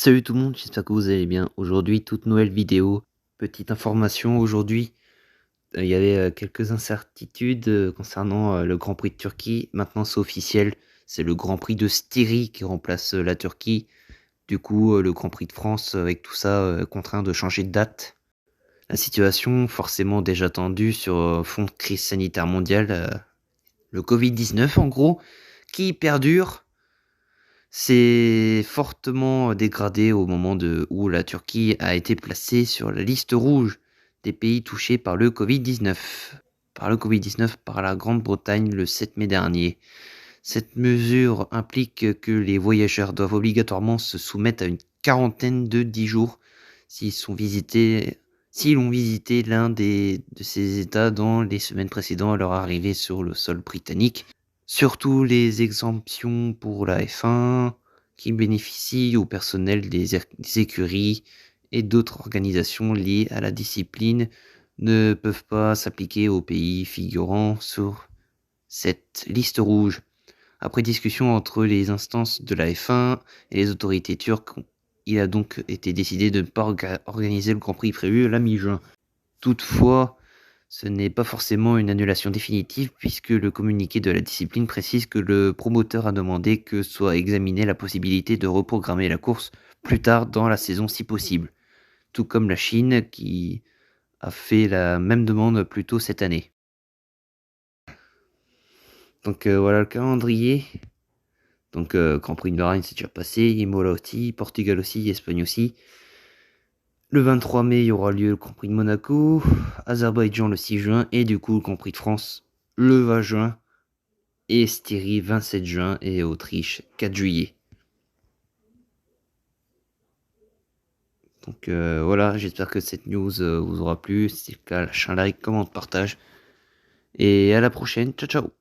Salut tout le monde, j'espère que vous allez bien. Aujourd'hui, toute nouvelle vidéo. Petite information, aujourd'hui, il y avait quelques incertitudes concernant le Grand Prix de Turquie. Maintenant, c'est officiel, c'est le Grand Prix de Styrie qui remplace la Turquie. Du coup, le Grand Prix de France, avec tout ça, contraint de changer de date. La situation, forcément déjà tendue sur fond de crise sanitaire mondiale, le Covid-19 en gros, qui perdure. C'est fortement dégradé au moment où la Turquie a été placée sur la liste rouge des pays touchés par le Covid-19. Par la Grande-Bretagne le 7 mai dernier. Cette mesure implique que les voyageurs doivent obligatoirement se soumettre à une quarantaine de 10 jours s'ils ont visité l'un de ces États dans les semaines précédant à leur arrivée sur le sol britannique. Surtout les exemptions pour la F1 qui bénéficient au personnel des écuries et d'autres organisations liées à la discipline ne peuvent pas s'appliquer aux pays figurant sur cette liste rouge. Après discussion entre les instances de la F1 et les autorités turques, il a donc été décidé de ne pas organiser le Grand Prix prévu à la mi-juin. Toutefois, ce n'est pas forcément une annulation définitive puisque le communiqué de la discipline précise que le promoteur a demandé que soit examinée la possibilité de reprogrammer la course plus tard dans la saison si possible, tout comme la Chine qui a fait la même demande plus tôt cette année. Donc voilà le calendrier. Donc Grand Prix de Bahreïn c'est déjà passé, Imola aussi, Portugal aussi, Espagne aussi. Le 23 mai, il y aura lieu le Grand Prix de Monaco, Azerbaïdjan le 6 juin et du coup le Grand Prix de France le 20 juin et Styrie 27 juin et Autriche 4 juillet. Donc voilà, j'espère que cette news vous aura plu. Si c'est le cas, lâchez un like, commente, partage. Et à la prochaine, ciao ciao.